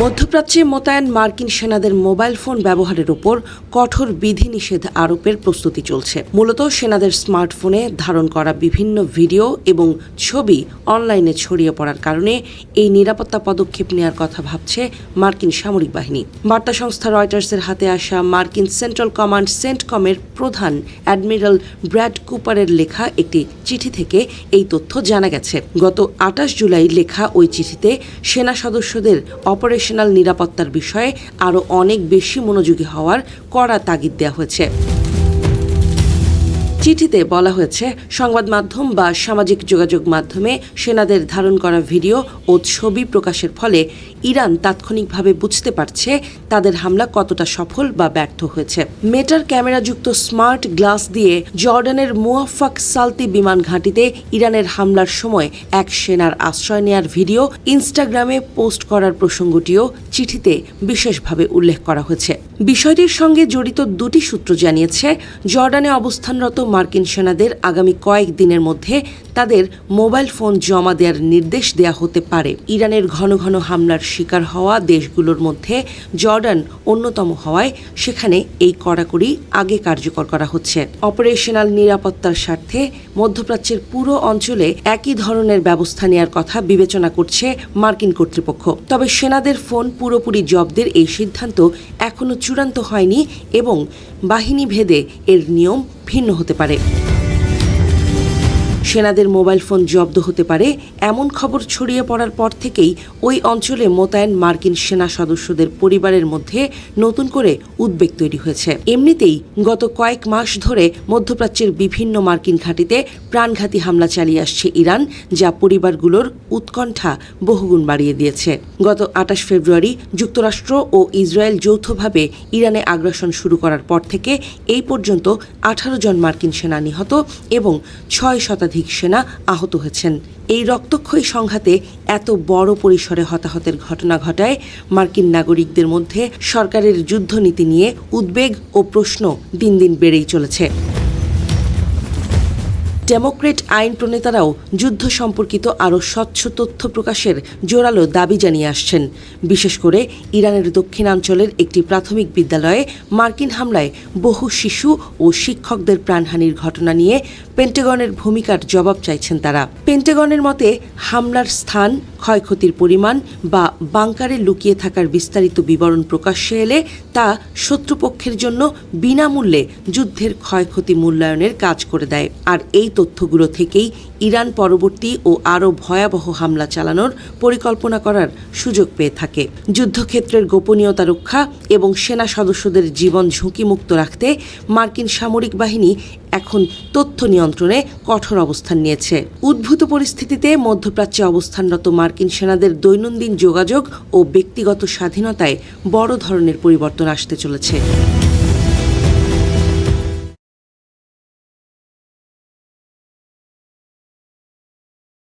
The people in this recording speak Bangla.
মধ্যপ্রাচ্যে মোতায়েন মার্কিন সেনাদের মোবাইল ফোন ব্যবহারের উপর কঠোর বিধিনিষেধ আরোপের প্রস্তুতি চলছে। মূলত সেনাদের স্মার্টফোনে ধারণ করা বিভিন্ন ভিডিও এবং ছবি অনলাইনে ছড়িয়ে পড়ার কারণে এই নিরাপত্তা পদক্ষেপ নেওয়ার কথা ভাবছে মার্কিন সামরিক বাহিনী। বার্তা সংস্থা রয়টার্সের হাতে আসা মার্কিন সেন্ট্রাল কমান্ড সেন্টকমের প্রধান অ্যাডমিরাল ব্র্যাড কুপারের লেখা একটি চিঠি থেকে এই তথ্য জানা গেছে। গত ২৮ জুলাই লেখা ওই চিঠিতে সেনা সদস্যদের অপারেশনাল নিরাপত্তার বিষয়ে আরও অনেক বেশি মনোযোগী হওয়ার কড়া তাগিদ দেওয়া হয়েছে। চিঠিতে বলা হয়েছে, সংবাদ মাধ্যম বা সামাজিক যোগাযোগ মাধ্যমে সেনাদের ধারণ করা ভিডিও ও ছবি প্রকাশের ফলে ইরান তাৎক্ষণিকভাবে বুঝতে পারছে তাদের হামলা কতটা সফল বা ব্যর্থ হয়েছে। মেটার ক্যামেরাযুক্ত স্মার্ট গ্লাস দিয়ে জর্ডানের মুওয়াফাক সালতি বিমান ঘাঁটিতে ইরানের হামলার সময় এক সেনার আশ্রয় নেয়ার ভিডিও ইনস্টাগ্রামে পোস্ট করার প্রসঙ্গটিও চিঠিতে বিশেষভাবে উল্লেখ করা হয়েছে। বিষয়টির সঙ্গে জড়িত দুটি সূত্র জানিয়েছে, জর্ডানে অবস্থানরত মার্কিন সেনাদের আগামী কয়েক দিনের মধ্যে তাদের মোবাইল ফোন জমা দেওয়ার নির্দেশ দেয়া হতে পারে। ইরানের ঘন ঘন হামলার শিকার হওয়া দেশগুলোর মধ্যে জর্ডান অন্যতম হওয়ায় সেখানে এই কড়াকড়ি আগে কার্যকর করা হচ্ছে। অপারেশনাল নিরাপত্তার স্বার্থে মধ্যপ্রাচ্যের পুরো অঞ্চলে একই ধরনের ব্যবস্থা নেওয়ার কথা বিবেচনা করছে মার্কিন কর্তৃপক্ষ। তবে সেনাদের ফোন পুরোপুরি জব্দের এই সিদ্ধান্ত এখনও চূড়ান্ত হয়নি এবং বাহিনী ভেদে এর নিয়ম ভিন্ন হতে পারে। সেনাদের মোবাইল ফোন জব্দ হতে পারে এমন খবর ছড়িয়ে পড়ার পর থেকেই ওই অঞ্চলে মোতায়েন মার্কিন সেনা সদস্যদের পরিবারের মধ্যে নতুন করে উদ্বেগ তৈরি হয়েছে। এমনিতেই গত কয়েক মাস ধরে মধ্যপ্রাচ্যের বিভিন্ন মার্কিন ঘাঁটিতে প্রাণঘাতী হামলা চালিয়ে আসছে ইরান, যা পরিবারগুলোর উৎকণ্ঠা বহুগুণ বাড়িয়ে দিয়েছে। গত ২৮ ফেব্রুয়ারি যুক্তরাষ্ট্র ও ইসরায়েল যৌথভাবে ইরানে আগ্রাসন শুরু করার পর থেকে এই পর্যন্ত ১৮ জন মার্কিন সেনা নিহত এবং ৬ শতাধিক সেনা আহত হয়েছেন। এই রক্তক্ষয়ী সংঘাতে এত বড় পরিসরে হতাহতের ঘটনা ঘটায় মার্কিন নাগরিকদের মধ্যে সরকারের যুদ্ধনীতি নিয়ে উদ্বেগ ও প্রশ্ন দিন দিন বেড়েই চলেছে। ডেমোক্রেট আইন প্রণেতারাও যুদ্ধ সম্পর্কিত আরও স্বচ্ছ তথ্য প্রকাশের জোরালো দাবি জানিয়ে আসছেন। বিশেষ করে ইরানের দক্ষিণাঞ্চলের একটি প্রাথমিক বিদ্যালয়ে মার্কিন হামলায় বহু শিশু ও শিক্ষকদের প্রাণহানির ঘটনা নিয়ে পেন্টাগনের ভূমিকার জবাব চাইছেন তারা। পেন্টাগনের মতে, হামলার স্থান, ক্ষয়ক্ষতির পরিমাণ বা বাংকারে লুকিয়ে থাকার বিস্তারিত বিবরণ প্রকাশ্যে এলে তা শত্রুপক্ষের জন্য বিনামূল্যে যুদ্ধের ক্ষয়ক্ষতি মূল্যায়নের কাজ করে দেয়। আর এই তথ্যগুলো থেকেই ইরান পরবর্তী ও আরও ভয়াবহ হামলা চালানোর পরিকল্পনা করার সুযোগ পেয়ে থাকে। যুদ্ধক্ষেত্রের গোপনীয়তা রক্ষা এবং সেনা সদস্যদের জীবন ঝুঁকিমুক্ত রাখতে মার্কিন সামরিক বাহিনী এখন তথ্য নিয়ন্ত্রণে কঠোর অবস্থান নিয়েছে। উদ্ভূত পরিস্থিতিতে মধ্যপ্রাচ্যে অবস্থানরত মার্কিন সেনাদের দৈনন্দিন যোগাযোগ ও ব্যক্তিগত স্বাধীনতায় বড় ধরনের পরিবর্তন আসতে চলেছে।